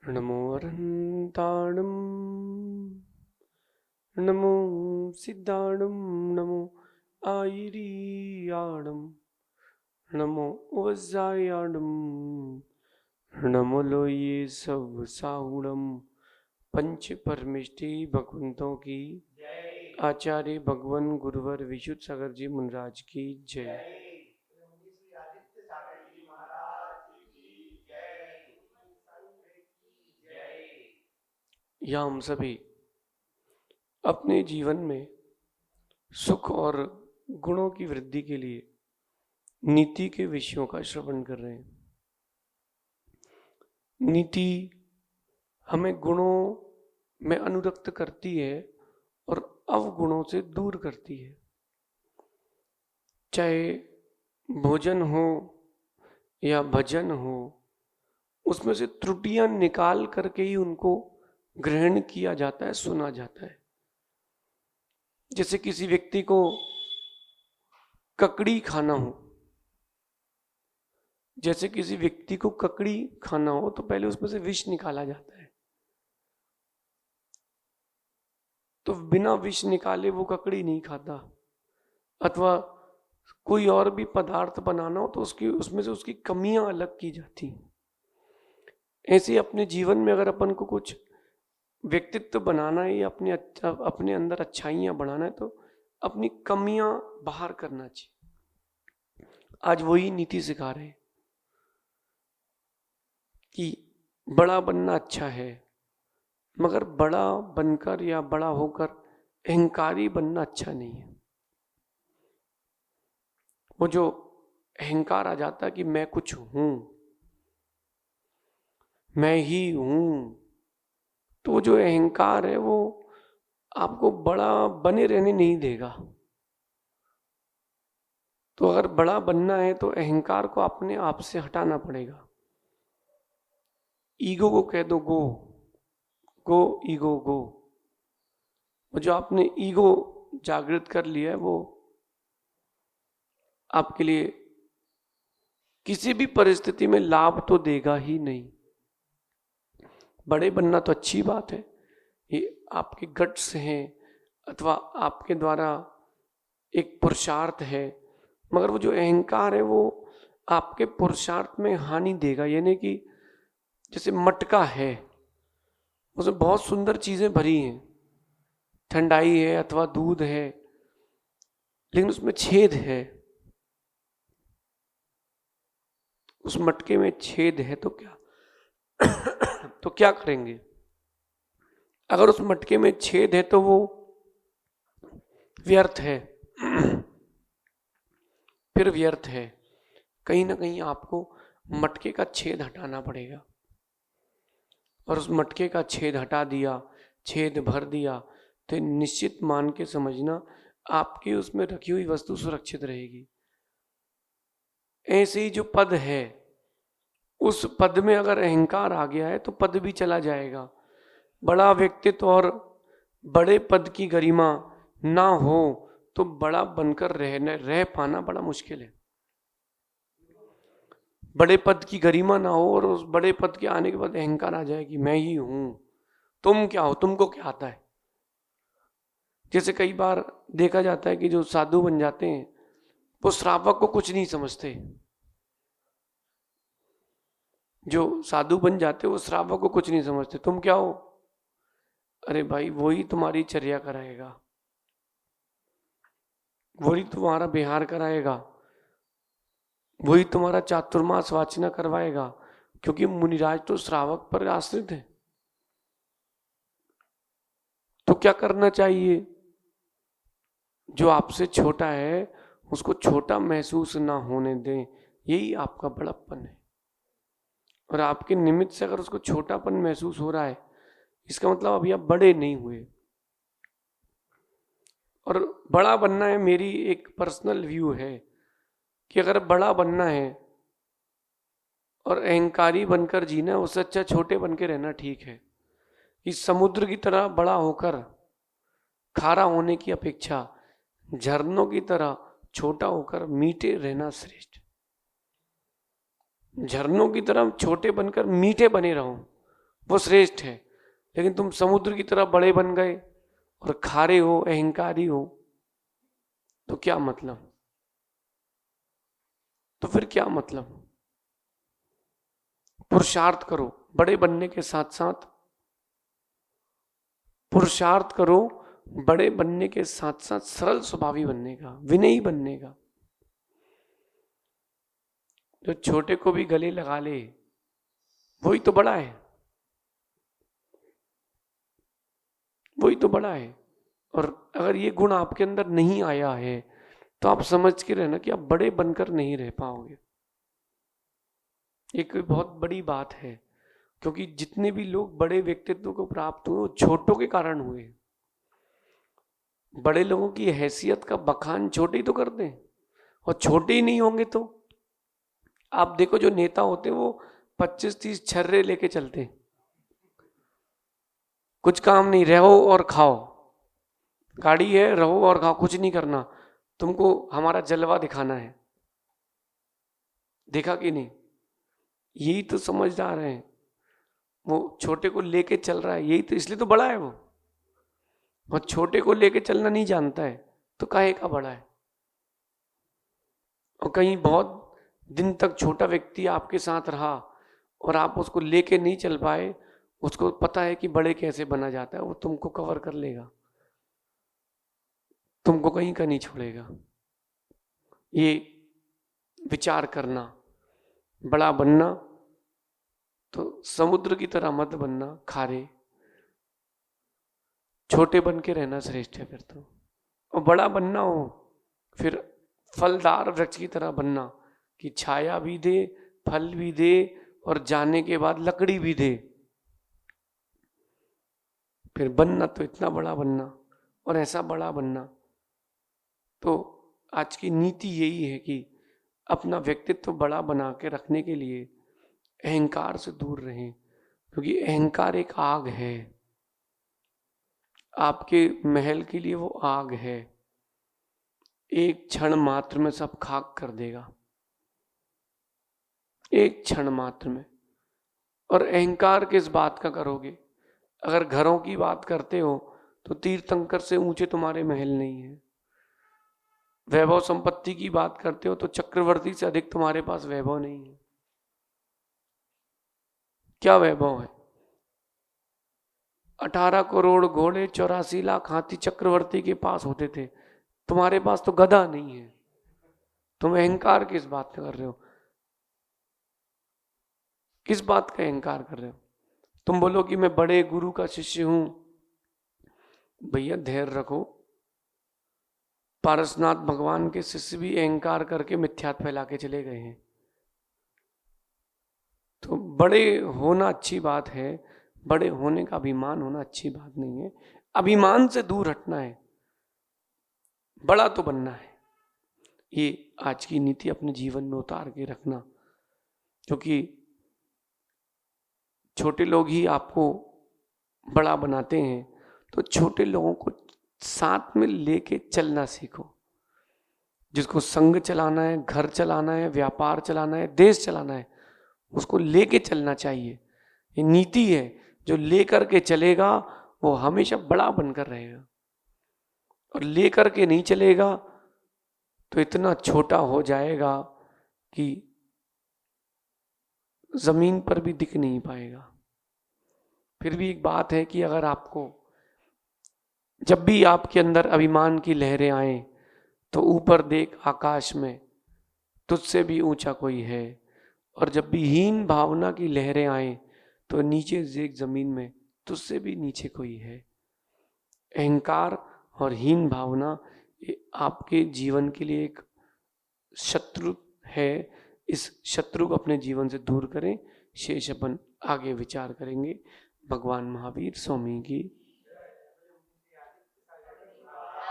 नमो अरहन्ताणं नमो सिद्धाणं नमो आयिरीयाणं नमो वज्रायाणं नमो लोये सब साहुणम। पंच परमेष्टि भगवंतों की आचार्य भगवान गुरुवर विशुद्ध सागर जी मुनराज की जय। या हम सभी अपने जीवन में सुख और गुणों की वृद्धि के लिए नीति के विषयों का श्रवण कर रहे हैं। नीति हमें गुणों में अनुरक्त करती है और अवगुणों से दूर करती है। चाहे भोजन हो या भजन हो, उसमें से त्रुटियां निकाल करके ही उनको ग्रहण किया जाता है, सुना जाता है। जैसे किसी व्यक्ति को ककड़ी खाना हो, जैसे किसी व्यक्ति को ककड़ी खाना हो तो पहले उसमें से विष निकाला जाता है। तो बिना विष निकाले वो ककड़ी नहीं खाता। अथवा कोई और भी पदार्थ बनाना हो तो उसमें से उसकी कमियां अलग की जाती। ऐसे अपने जीवन में अगर अपन को कुछ व्यक्तित्व बनाना है या अपने अंदर अच्छाइयां बढ़ाना है तो अपनी कमियां बाहर करना चाहिए। आज वही नीति सिखा रहे हैं कि बड़ा बनना अच्छा है, मगर बड़ा बनकर या बड़ा होकर अहंकारी बनना अच्छा नहीं है। वो जो अहंकार आ जाता है कि मैं कुछ हूं, मैं ही हूं, तो वो जो अहंकार है वो आपको बड़ा बने रहने नहीं देगा। तो अगर बड़ा बनना है तो अहंकार को अपने आप से हटाना पड़ेगा। ईगो को कह दो गो, गो ईगो गो। वो जो आपने ईगो जागृत कर लिया है वो आपके लिए किसी भी परिस्थिति में लाभ तो देगा ही नहीं। बड़े बनना तो अच्छी बात है, ये आपके गट्स हैं अथवा आपके द्वारा एक पुरुषार्थ है, मगर वो जो अहंकार है वो आपके पुरुषार्थ में हानि देगा। यानी कि जैसे मटका है, उसमें बहुत सुंदर चीजें भरी हैं, ठंडाई है अथवा दूध है, लेकिन उसमें छेद है। उस मटके में छेद है तो क्या तो क्या करेंगे? अगर उस मटके में छेद है तो वो व्यर्थ है, फिर व्यर्थ है। कहीं ना कहीं आपको मटके का छेद हटाना पड़ेगा, और उस मटके का छेद हटा दिया, छेद भर दिया, तो निश्चित मान के समझना आपकी उसमें रखी हुई वस्तु सुरक्षित रहेगी। ऐसे ही जो पद है, उस पद में अगर अहंकार आ गया है तो पद भी चला जाएगा। बड़ा व्यक्तित्व और बड़े पद की गरिमा ना हो तो बड़ा बनकर रह पाना बड़ा मुश्किल है। बड़े पद की गरिमा ना हो और उस बड़े पद के आने के बाद अहंकार आ जाए कि मैं ही हूं, तुम क्या हो, तुमको क्या आता है। जैसे कई बार देखा जाता है कि जो साधु बन जाते हैं वो श्रावक को कुछ नहीं समझते। जो साधु बन जाते वो श्रावक को कुछ नहीं समझते। तुम क्या हो? अरे भाई वही तुम्हारी चर्या कराएगा, वही तुम्हारा बिहार कराएगा, वही तुम्हारा चातुर्मास वाचना करवाएगा, क्योंकि मुनिराज तो श्रावक पर आश्रित है। तो क्या करना चाहिए? जो आपसे छोटा है उसको छोटा महसूस ना होने दें, यही आपका बड़प्पन है। और आपके निमित्त से अगर उसको छोटापन महसूस हो रहा है, इसका मतलब अभी आप बड़े नहीं हुए। और बड़ा बनना है, मेरी एक पर्सनल व्यू है कि अगर बड़ा बनना है और अहंकारी बनकर जीना, उससे अच्छा छोटे बन के रहना ठीक है। इस समुद्र की तरह बड़ा होकर खारा होने की अपेक्षा झरनों की तरह छोटा होकर मीठे रहना श्रेष्ठ। झरनों की तरह छोटे बनकर मीठे बने रहो, वो श्रेष्ठ है। लेकिन तुम समुद्र की तरह बड़े बन गए और खारे हो, अहंकारी हो, तो क्या मतलब? तो फिर क्या मतलब? पुरुषार्थ करो बड़े बनने के साथ साथ, पुरुषार्थ करो बड़े बनने के साथ साथ सरल स्वभावी बनने का, विनयी बनने का। जो छोटे को भी गले लगा ले वही तो बड़ा है, वही तो बड़ा है। और अगर ये गुण आपके अंदर नहीं आया है तो आप समझ के रहना कि आप बड़े बनकर नहीं रह पाओगे। एक बहुत बड़ी बात है, क्योंकि जितने भी लोग बड़े व्यक्तित्व को प्राप्त हुए वो छोटों के कारण हुए। बड़े लोगों की हैसियत का बखान छोटे ही तो करते हैं, और छोटे ही नहीं होंगे तो आप देखो जो नेता होते हैं वो 25-30 छर्रे लेके चलते हैं। कुछ काम नहीं, रहो और खाओ, गाड़ी है रहो और खाओ, कुछ नहीं करना, तुमको हमारा जलवा दिखाना है। देखा कि नहीं? यही तो समझदार है, वो छोटे को लेके चल रहा है, यही तो, इसलिए तो बड़ा है वो। और छोटे को लेके चलना नहीं जानता है तो काहे का बड़ा है। और कहीं बहुत दिन तक छोटा व्यक्ति आपके साथ रहा और आप उसको लेके नहीं चल पाए, उसको पता है कि बड़े कैसे बना जाता है, वो तुमको कवर कर लेगा, तुमको कहीं का नहीं छोड़ेगा। ये विचार करना, बड़ा बनना तो समुद्र की तरह मत बनना खारे, छोटे बन के रहना श्रेष्ठ है फिर तो। और बड़ा बनना हो फिर फलदार वृक्ष की तरह बनना, कि छाया भी दे, फल भी दे, और जाने के बाद लकड़ी भी दे। फिर बनना तो इतना बड़ा बनना और ऐसा बड़ा बनना। तो आज की नीति यही है कि अपना व्यक्तित्व बड़ा बना के रखने के लिए अहंकार से दूर रहें, क्योंकि अहंकार एक आग है, आपके महल के लिए वो आग है, एक क्षण मात्र में सब खाक कर देगा, एक क्षण मात्र में। और अहंकार किस बात का करोगे? अगर घरों की बात करते हो तो तीर्थंकर से ऊंचे तुम्हारे महल नहीं है। वैभव संपत्ति की बात करते हो तो चक्रवर्ती से अधिक तुम्हारे पास वैभव नहीं है। क्या वैभव है? 18 करोड़ घोड़े, 84 लाख हाथी चक्रवर्ती के पास होते थे, तुम्हारे पास तो गधा नहीं है। तुम अहंकार किस बात का कर रहे हो? किस बात का अहंकार कर रहे हो? तुम बोलो कि मैं बड़े गुरु का शिष्य हूं, भैया धैर्य रखो। पारसनाथ भगवान के शिष्य भी अहंकार करके मिथ्यात फैला के चले गए हैं। तो बड़े होना अच्छी बात है, बड़े होने का अभिमान होना अच्छी बात नहीं है। अभिमान से दूर हटना है, बड़ा तो बनना है। ये आज की नीति अपने जीवन में उतार के रखना, क्योंकि छोटे लोग ही आपको बड़ा बनाते हैं। तो छोटे लोगों को साथ में लेके चलना सीखो। जिसको संघ चलाना है, घर चलाना है, व्यापार चलाना है, देश चलाना है, उसको लेके चलना चाहिए। ये नीति है, जो लेकर के चलेगा वो हमेशा बड़ा बनकर रहेगा, और लेकर के नहीं चलेगा तो इतना छोटा हो जाएगा कि जमीन पर भी दिख नहीं पाएगा। फिर भी एक बात है कि अगर आपको जब भी आपके अंदर अभिमान की लहरें आए तो ऊपर देख आकाश में, तुझसे भी ऊंचा कोई है। और जब भी हीन भावना की लहरें आए तो नीचे देख जमीन में, तुझसे भी नीचे कोई है। अहंकार और हीन भावना ये आपके जीवन के लिए एक शत्रु है। इस शत्रु को अपने जीवन से दूर करें। शेष अपन आगे विचार करेंगे। भगवान महावीर स्वामी की